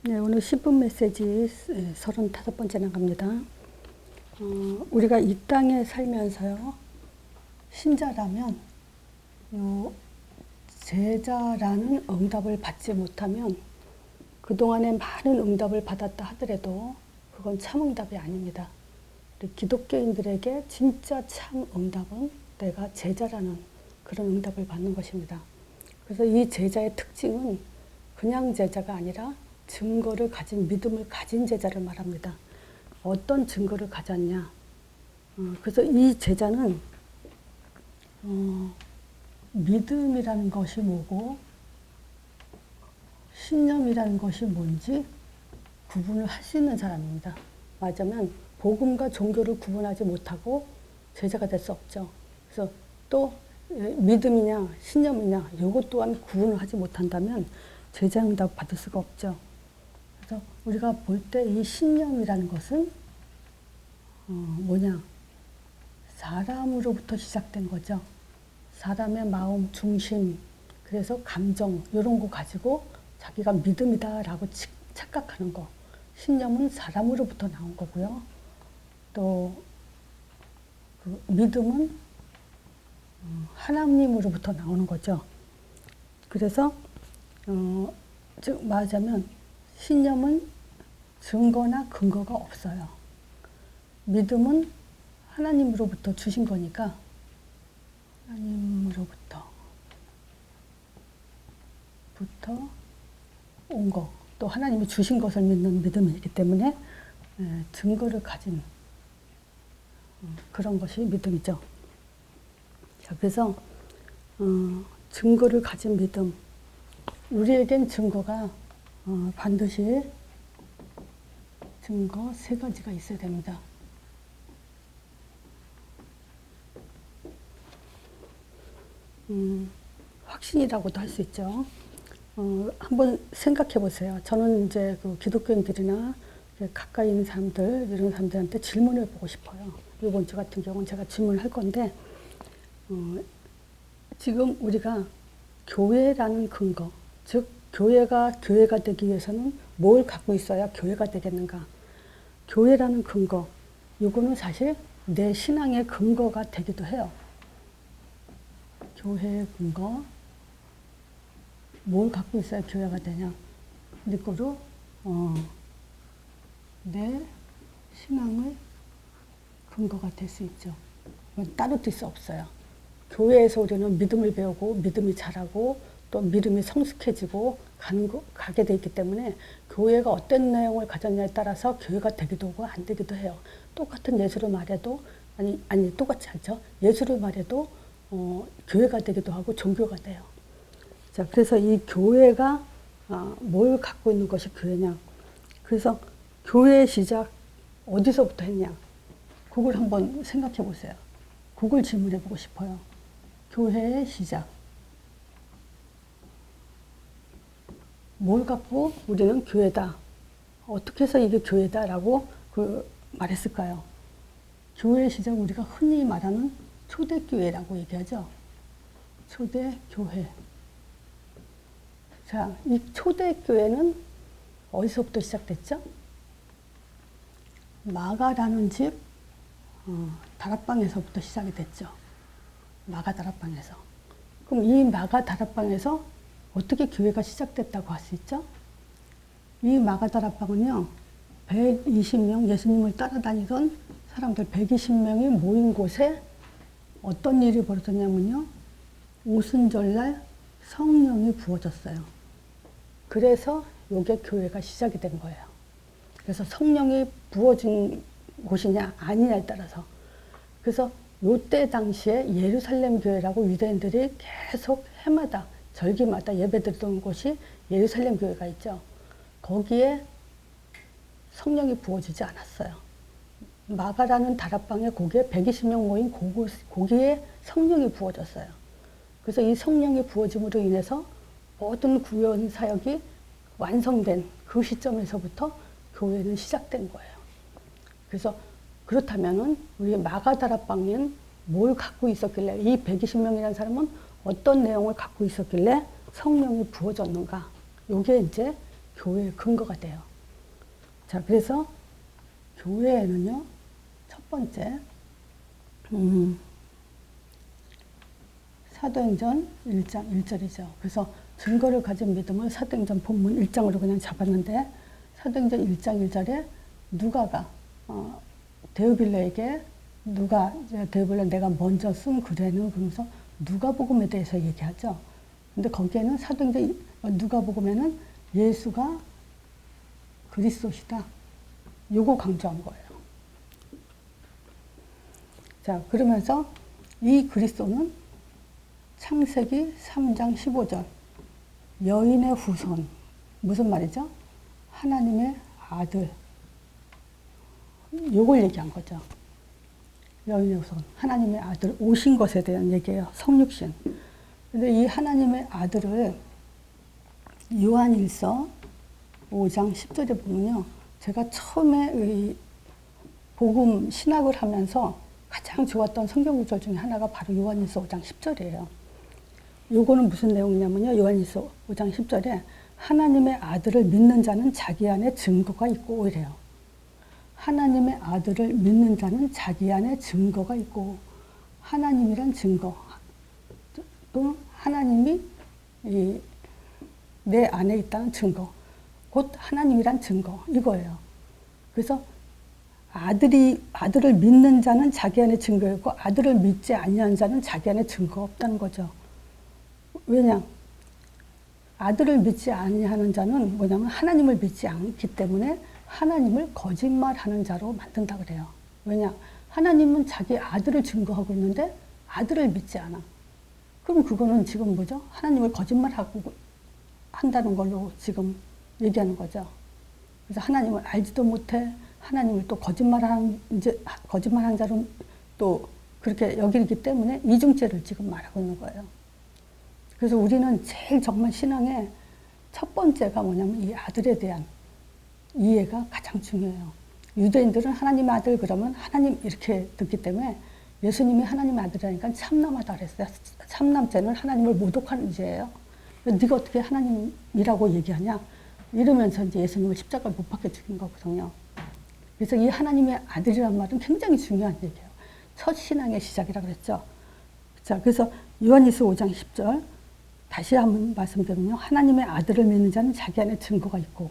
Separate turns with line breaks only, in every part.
네, 오늘 10분 메시지 35번째 나갑니다. 우리가 이 땅에 살면서요, 신자라면, 요, 제자라는 응답을 받지 못하면, 그동안에 많은 응답을 받았다 하더라도, 그건 참 응답이 아닙니다. 우리 기독교인들에게 진짜 참 응답은 내가 제자라는 그런 응답을 받는 것입니다. 그래서 이 제자의 특징은 그냥 제자가 아니라 증거를 가진, 믿음을 가진 제자를 말합니다. 어떤 증거를 가졌냐. 그래서 이 제자는 믿음이라는 것이 뭐고 신념이라는 것이 뭔지 구분을 할 수 있는 사람입니다. 맞으면 복음과 종교를 구분하지 못하고 제자가 될 수 없죠. 그래서 또 믿음이냐 신념이냐 이것 또한 구분을 하지 못한다면 제자 응답 받을 수가 없죠. 그래서 우리가 볼 때 이 신념이라는 것은 뭐냐? 사람으로부터 시작된 거죠. 사람의 마음, 중심, 그래서 감정 이런 거 가지고 자기가 믿음이다라고 착각하는 거. 신념은 사람으로부터 나온 거고요. 또 그 믿음은 하나님으로부터 나오는 거죠. 그래서 즉 말하자면 신념은 증거나 근거가 없어요. 믿음은 하나님으로부터 주신 거니까 하나님으로부터 온 거, 또 하나님이 주신 것을 믿는 믿음이기 때문에 증거를 가진 그런 것이 믿음이죠. 자, 그래서 증거를 가진 믿음, 우리에겐 증거가 반드시 증거 3가지가 있어야 됩니다. 확신이라고도 할 수 있죠. 한번 생각해 보세요. 저는 이제 그 기독교인들이나 가까이 있는 사람들, 이런 사람들한테 질문을 해보고 싶어요. 이번 주 같은 경우는 제가 질문을 할 건데, 지금 우리가 교회라는 근거, 즉, 교회가 되기 위해서는 뭘 갖고 있어야 교회가 되겠는가? 교회라는 근거, 이거는 사실 내 신앙의 근거가 되기도 해요. 교회의 근거, 뭘 갖고 있어야 교회가 되냐? 그리고 내 신앙의 근거가 될 수 있죠. 따로 뛸 수 없어요. 교회에서 우리는 믿음을 배우고 믿음이 자라고 또 믿음이 성숙해지고 가게 돼 있기 때문에 교회가 어떤 내용을 가졌냐에 따라서 교회가 되기도 하고 안 되기도 해요. 똑같은 예수를 말해도 아니 똑같지 않죠. 예수를 말해도 교회가 되기도 하고 종교가 돼요. 자, 그래서 이 교회가 뭘 갖고 있는 것이 교회냐. 그래서 교회의 시작 어디서부터 했냐. 그걸 한번 생각해 보세요. 그걸 질문해 보고 싶어요. 교회의 시작. 뭘 갖고 우리는 교회다. 어떻게 해서 이게 교회다라고 말했을까요? 교회의 시작 우리가 흔히 말하는 초대교회라고 얘기하죠. 초대교회. 자, 이 초대교회는 어디서부터 시작됐죠? 마가라는 집 다락방에서부터 시작이 됐죠. 마가 다락방에서. 그럼 이 마가 다락방에서 어떻게 교회가 시작됐다고 할 수 있죠? 이 마가 다락방은요, 120명 예수님을 따라다니던 사람들 120명이 모인 곳에 어떤 일이 벌어졌냐면요, 오순절날 성령이 부어졌어요. 그래서 이게 교회가 시작이 된 거예요. 그래서 성령이 부어진 곳이냐 아니냐에 따라서. 그래서 요때 당시에 예루살렘 교회라고 유대인들이 계속 해마다 절기마다 예배드리던 곳이 예루살렘 교회가 있죠. 거기에 성령이 부어지지 않았어요. 마가라는 다락방에 거기에 120명 모인 거기에 성령이 부어졌어요. 그래서 이 성령이 부어짐으로 인해서 모든 구원 사역이 완성된 그 시점에서부터 교회는 시작된 거예요. 그래서 그렇다면은 우리 마가 다락방에는 뭘 갖고 있었길래 이 120명이라는 사람은 어떤 내용을 갖고 있었길래 성령이 부어졌는가? 이게 이제 교회의 근거가 돼요. 자, 그래서 교회에는요, 첫 번째, 사도행전 1장 1절이죠. 그래서 증거를 가진 믿음을 사도행전 본문 1장으로 그냥 잡았는데, 사도행전 1장 1절에 누가가 데오빌로에게 데오빌로 내가 먼저 쓴 글에는 그러면서 누가복음에 대해서 얘기하죠. 근데 거기에는 사도행전 누가복음에는 예수가 그리스도시다. 요거 강조한 거예요. 자, 그러면서 이 그리스도는 창세기 3장 15절 여인의 후손, 무슨 말이죠? 하나님의 아들, 요걸 얘기한 거죠. 여인의 후손, 하나님의 아들 오신 것에 대한 얘기예요. 성육신. 근데 이 하나님의 아들을 요한일서 5장 10절에 보면요, 제가 처음에 이 복음 신학을 하면서 가장 좋았던 성경 구절 중에 하나가 바로 요한일서 5장 10절이에요. 요거는 무슨 내용이냐면요, 요한일서 5장 10절에 하나님의 아들을 믿는 자는 자기 안에 증거가 있고 이래요. 하나님의 아들을 믿는 자는 자기 안에 증거가 있고, 하나님이란 증거, 또 하나님이 내 안에 있다는 증거, 곧 하나님이란 증거, 이거예요. 그래서 아들을 믿는 자는 자기 안에 증거 있고, 아들을 믿지 아니하는 자는 자기 안에 증거 없다는 거죠. 왜냐? 아들을 믿지 아니하는 자는 뭐냐면 하나님을 믿지 않기 때문에 하나님을 거짓말하는 자로 만든다 그래요. 왜냐? 하나님은 자기 아들을 증거하고 있는데 아들을 믿지 않아. 그럼 그거는 지금 뭐죠? 하나님을 거짓말하고 한다는 걸로 지금 얘기하는 거죠. 그래서 하나님을 알지도 못해 하나님을 또 거짓말하는 자로 또 그렇게 여기기 때문에 이중죄를 지금 말하고 있는 거예요. 그래서 우리는 제일 정말 신앙의 첫 번째가 뭐냐면 이 아들에 대한 이해가 가장 중요해요. 유대인들은 하나님의 아들 그러면 하나님 이렇게 듣기 때문에 예수님이 하나님의 아들이라니까 참남하다 그랬어요. 참남죄는 하나님을 모독하는 죄예요. 네가 어떻게 하나님이라고 얘기하냐? 이러면서 이제 예수님을 십자가에 못 박혀 죽인 거거든요. 그래서 이 하나님의 아들이란 말은 굉장히 중요한 얘기예요. 첫 신앙의 시작이라고 그랬죠. 자, 그래서 요한일서 5장 10절 다시 한번 말씀드리면요. 하나님의 아들을 믿는 자는 자기 안에 증거가 있고,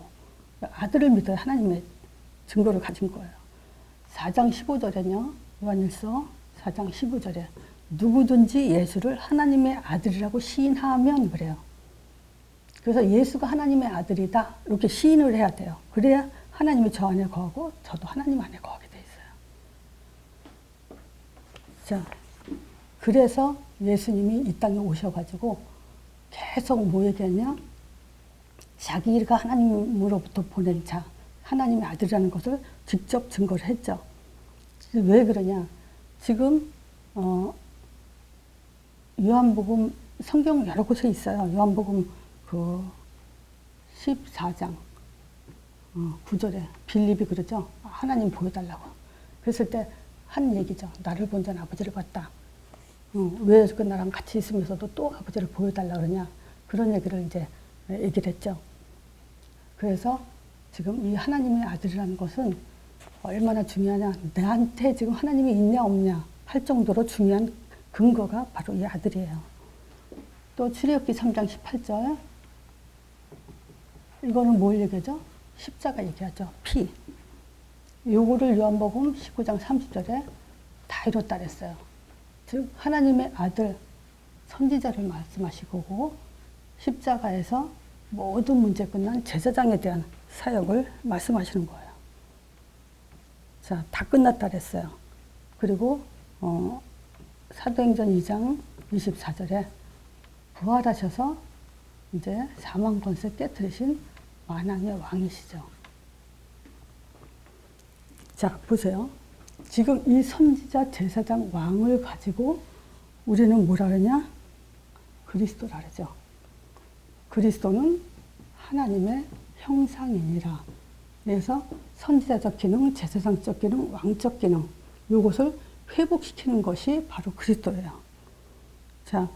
아들을 믿어야 하나님의 증거를 가진 거예요. 4장 15절에는요. 요한일서 4장 15절에 누구든지 예수를 하나님의 아들이라고 시인하면 그래요. 그래서 예수가 하나님의 아들이다 이렇게 시인을 해야 돼요. 그래야 하나님이 저 안에 거하고 저도 하나님 안에 거하게 돼 있어요. 자, 그래서 예수님이 이 땅에 오셔가지고 계속 뭐 얘기했냐? 자기가 하나님으로부터 보낸 자, 하나님의 아들이라는 것을 직접 증거를 했죠. 왜 그러냐? 지금 요한복음 성경 여러 곳에 있어요. 요한복음 그 14장 9절에 빌립이 그러죠. 하나님 보여달라고. 그랬을 때 한 얘기죠. 나를 본 자는 아버지를 봤다. 왜 그 나랑 같이 있으면서도 또 아버지를 보여달라 그러냐. 그런 얘기를 이제 얘기를 했죠. 그래서 지금 이 하나님의 아들이라는 것은 얼마나 중요하냐. 나한테 지금 하나님이 있냐 없냐 할 정도로 중요한 근거가 바로 이 아들이에요. 또 출애굽기 3장 18절 이거는 뭘 얘기하죠? 십자가 얘기하죠. 피. 요거를 요한복음 19장 30절에 다 이뤘다 그랬어요. 즉 하나님의 아들 선지자를 말씀하시고 십자가에서 모든 문제 끝난 제사장에 대한 사역을 말씀하시는 거예요. 자, 다 끝났다 그랬어요. 그리고 사도행전 2장 24절에 부활하셔서 이제 사망 권세 깨뜨리신 만왕의 왕이시죠. 자, 보세요. 지금 이 선지자, 제사장, 왕을 가지고 우리는 뭐라 그러냐? 그리스도라 그러죠. 그리스도는 하나님의 형상이니라. 그래서 선지자적 기능, 제사장적 기능, 왕적 기능 이것을 회복시키는 것이 바로 그리스도예요. 자,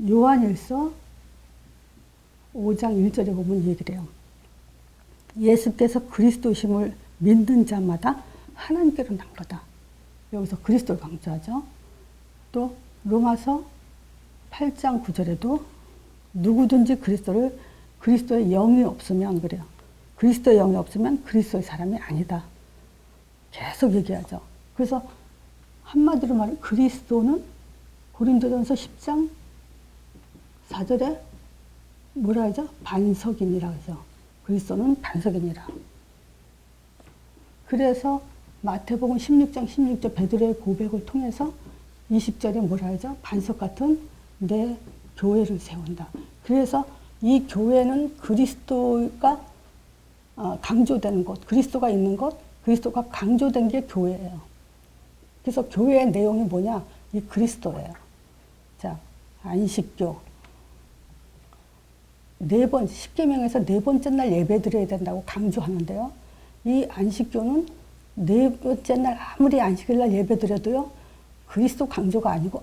요한일서 5장 1절에 보면 얘기를 해요. 예수께서 그리스도심을 믿는 자마다 하나님께로 난 거다. 여기서 그리스도를 강조하죠. 또 로마서 8장 9절에도 누구든지 그리스도의 영이 없으면 그래요. 그리스도의 영이 없으면 그리스도의 사람이 아니다. 계속 얘기하죠. 그래서 한마디로 말하면 그리스도는 고린도전서 10장 4절에 뭐라 하죠? 반석이니라 하죠. 그리스도는 반석이니라. 그래서 마태복음 16장 16절 베드로의 고백을 통해서 20절에 뭐라 하죠? 반석 같은 내 교회를 세운다. 그래서 이 교회는 그리스도가 강조되는 곳, 그리스도가 있는 곳, 그리스도가 강조된 게 교회예요. 그래서 교회의 내용이 뭐냐? 이 그리스도예요. 자, 안식교. 10계명에서 네 번째 날 예배 드려야 된다고 강조하는데요. 이 안식교는 네 번째 날 아무리 안식일 날 예배 드려도요, 그리스도 강조가 아니고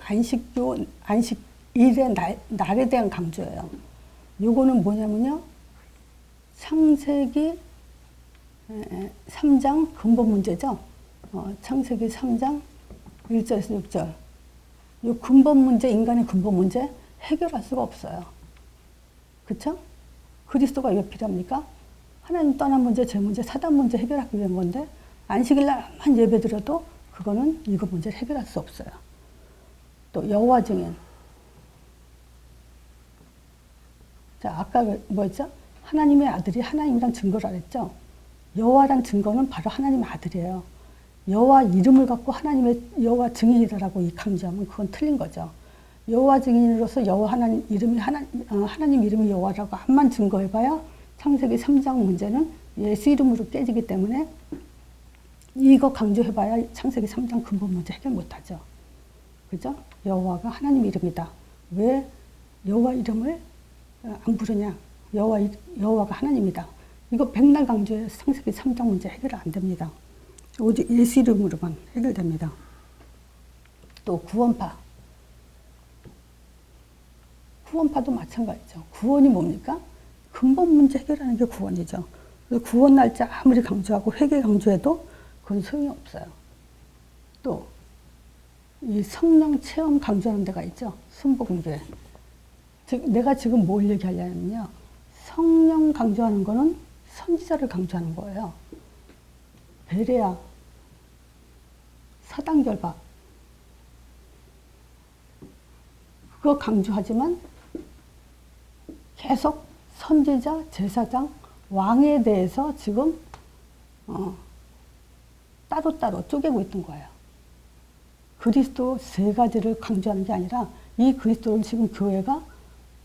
안식일의 날에 대한 강조예요. 요거는 뭐냐면요, 창세기 3장 근본 문제죠. 창세기 3장 1절에서 6절. 요 근본 문제, 인간의 근본 문제 해결할 수가 없어요. 그쵸? 그리스도가 왜 필요합니까? 하나님 떠난 문제, 제 문제, 사단 문제 해결하기 위한 건데, 안식일 날만 예배 드려도 그거는 이거 문제를 해결할 수 없어요. 또 여호와 증인. 자, 아까 뭐였죠? 하나님의 아들이 하나님이란 증거를 했죠. 여호와란 증거는 바로 하나님의 아들이에요. 여호와 이름을 갖고 하나님의 여호와 증인이라고 강조하면 그건 틀린 거죠. 여호와 증인으로서 여호와 하나님 이름이 하나님 이름이 여호와라고 한만 증거해봐야 창세기 3장 문제는 예수 이름으로 깨지기 때문에 이거 강조해봐야 창세기 3장 근본 문제 해결 못하죠. 그죠? 여호와가 하나님 이름이다. 왜 여호와 이름을 안 부르냐? 여호와가 하나님이다. 이거 백날 강조해 창세기 3장 문제 해결 안 됩니다. 오직 예수 이름으로만 해결됩니다. 또 구원파. 구원파도 마찬가지죠. 구원이 뭡니까? 근본 문제 해결하는 게 구원이죠. 구원 날짜 아무리 강조하고 회개 강조해도 그건 소용이 없어요. 또 이 성령 체험 강조하는 데가 있죠. 순복음교회. 내가 지금 뭘 얘기하려면요, 성령 강조하는 거는 선지자를 강조하는 거예요. 베레아, 사당결박 그거 강조하지만 계속 선지자, 제사장, 왕에 대해서 지금 따로따로 쪼개고 있던 거예요. 그리스도 세 가지를 강조하는 게 아니라 이 그리스도를 지금 교회가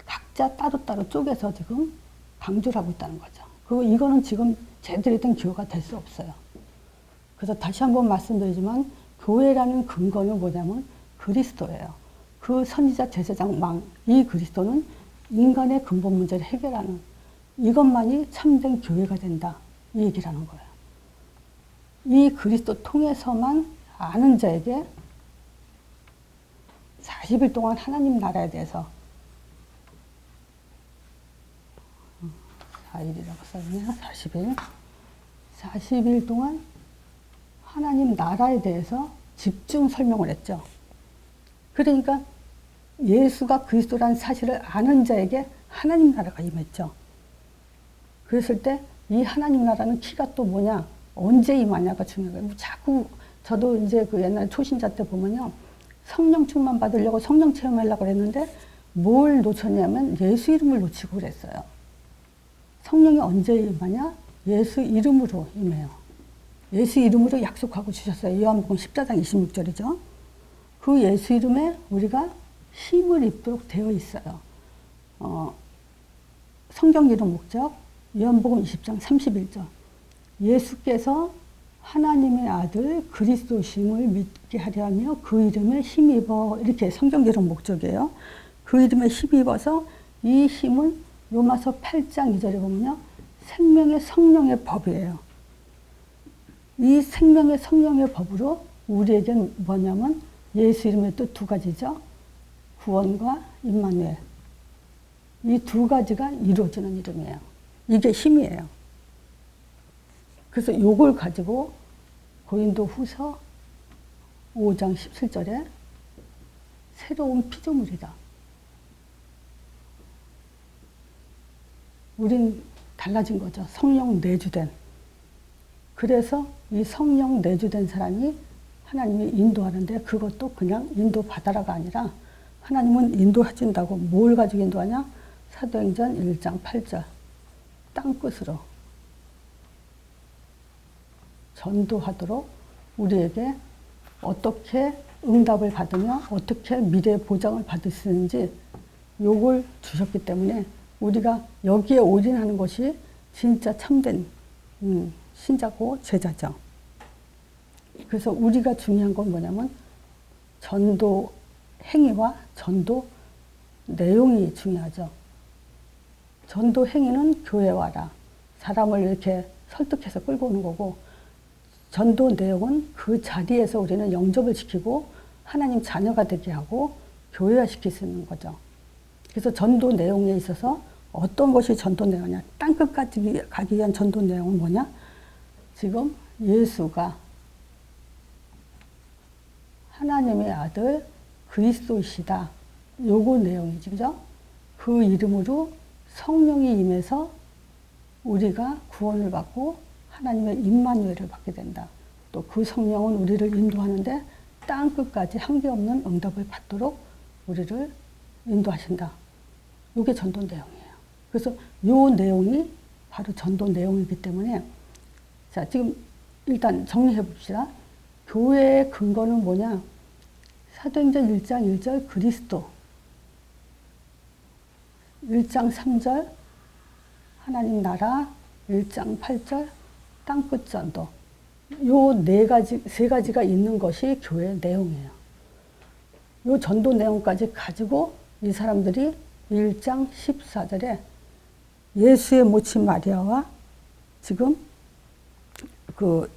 각자 따로따로 쪼개서 지금 강조를 하고 있다는 거죠. 그리고 이거는 지금 제대로 된 교회가 될 수 없어요. 그래서 다시 한번 말씀드리지만 교회라는 근거는 뭐냐면 그리스도예요. 그 선지자, 제사장, 왕, 이 그리스도는 인간의 근본 문제를 해결하는 이것만이 참된 교회가 된다. 이 얘기를 하는 거예요. 이 그리스도 통해서만 아는 자에게 40일 동안 하나님 나라에 대해서 4일이라고 써있네요. 40일. 40일 동안 하나님 나라에 대해서 집중 설명을 했죠. 그러니까 예수가 그리스도라는 사실을 아는 자에게 하나님 나라가 임했죠. 그랬을 때 이 하나님 나라는 키가 또 뭐냐, 언제 임하냐가 중요해요. 자꾸 저도 이제 그 옛날 초신자 때 보면요, 성령 충만 받으려고 성령 체험하려고 그랬는데 뭘 놓쳤냐면 예수 이름을 놓치고 그랬어요. 성령이 언제 임하냐? 예수 이름으로 임해요. 예수 이름으로 약속하고 주셨어요. 요한복음 14장 26절이죠. 그 예수 이름에 우리가 힘을 입도록 되어 있어요. 성경 이름 목적 요한복음 20장 31절. 예수께서 하나님의 아들 그리스도심을 믿게 하려며 그 이름에 힘입어, 이렇게 성경 이름 목적이에요. 그 이름에 힘입어서 이 힘은 로마서 8장 2절에 보면요, 생명의 성령의 법이에요. 이 생명의 성령의 법으로 우리에겐 뭐냐면 예수 이름의 또 두 가지죠. 구원과 임마누엘. 이 두 가지가 이루어지는 이름이에요. 이게 힘이에요. 그래서 요걸 가지고 고린도후서 5장 17절에 새로운 피조물이다. 우린 달라진 거죠. 성령 내주된. 그래서 이 성령 내주된 사람이 하나님이 인도하는데 그것도 그냥 인도받아라가 아니라 하나님은 인도해준다고. 뭘 가지고 인도하냐? 사도행전 1장 8절 땅끝으로 전도하도록 우리에게 어떻게 응답을 받으며 어떻게 미래의 보장을 받을 수 있는지 요걸 주셨기 때문에 우리가 여기에 올인하는 것이 진짜 참된 신자고 제자죠. 그래서 우리가 중요한 건 뭐냐면 전도 행위와 전도 내용이 중요하죠. 전도 행위는 교회 와라. 사람을 이렇게 설득해서 끌고 오는 거고, 전도 내용은 그 자리에서 우리는 영접을 시키고 하나님 자녀가 되게 하고 교회화시킬 수 있는 거죠. 그래서 전도 내용에 있어서 어떤 것이 전도 내용이냐. 땅끝까지 가기 위한 전도 내용은 뭐냐. 지금 예수가 하나님의 아들 그리스도이시다. 요거 내용이지, 그죠? 그 이름으로 성령이 임해서 우리가 구원을 받고 하나님의 임마누엘을 받게 된다. 또 그 성령은 우리를 인도하는데 땅끝까지 한계없는 응답을 받도록 우리를 인도하신다. 이게 전도 내용이에요. 그래서 요 내용이 바로 전도 내용이기 때문에, 자, 지금 일단 정리해 봅시다. 교회의 근거는 뭐냐? 사도행전 1장 1절 그리스도, 1장 3절 하나님 나라, 1장 8절 땅끝 전도. 요 세 가지가 있는 것이 교회의 내용이에요. 요 전도 내용까지 가지고 이 사람들이 1장 14절에 예수의 모친 마리아와 지금 그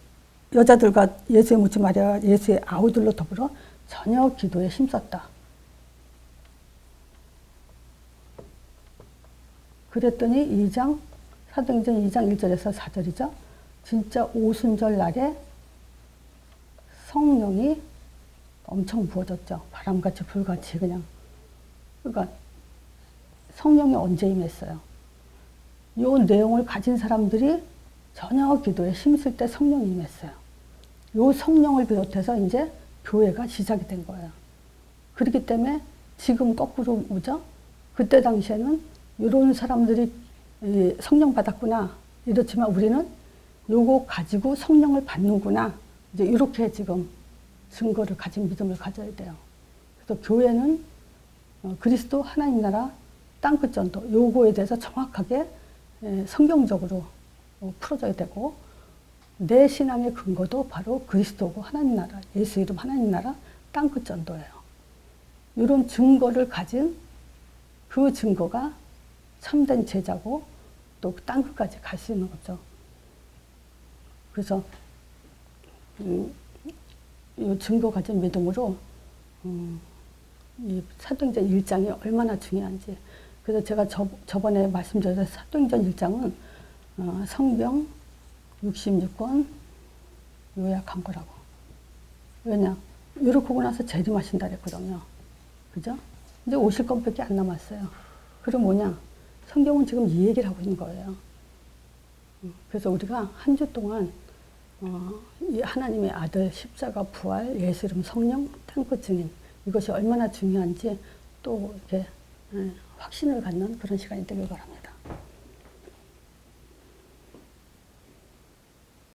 여자들과 예수의 모친 마리아와 예수의 아우들로 더불어 저녁 기도에 힘썼다. 그랬더니 사도행전 2장 1절에서 4절이죠. 진짜 오순절 날에 성령이 엄청 부어졌죠. 바람같이 불같이 그냥. 그러니까 성령이 언제 임했어요? 요 내용을 가진 사람들이 저녁 기도에 힘쓸 때 성령이 임했어요. 요 성령을 비롯해서 이제 교회가 시작이 된 거예요. 그렇기 때문에 지금 거꾸로 오죠. 그때 당시에는 이런 사람들이 성령 받았구나. 이렇지만 우리는 요거 가지고 성령을 받는구나. 이제 이렇게 지금 증거를 가진 믿음을 가져야 돼요. 그래서 교회는 그리스도 하나님 나라 땅끝 전도 요거에 대해서 정확하게 성경적으로 풀어져야 되고, 내 신앙의 근거도 바로 그리스도고 하나님 나라, 예수 이름 하나님 나라 땅끝 전도예요. 이런 증거를 가진 그 증거가 참된 제자고 또 땅끝까지 갈 수 있는 거죠. 그래서 이 증거 가진 믿음으로 이 사도행전 1장이 얼마나 중요한지. 그래서 제가 저번에 말씀드린 사도행전 1장은 성경 66권 요약한 거라고. 왜냐? 이렇게 하고 나서 재림하신다 그랬거든요. 그죠? 이제 50권밖에 안 남았어요. 그럼 뭐냐? 성경은 지금 이 얘기를 하고 있는 거예요. 그래서 우리가 한 주 동안 이 하나님의 아들 십자가 부활 예수 이름 성령 땅끝 증인, 이것이 얼마나 중요한지 또 이렇게 확신을 갖는 그런 시간이 되길 바랍니다.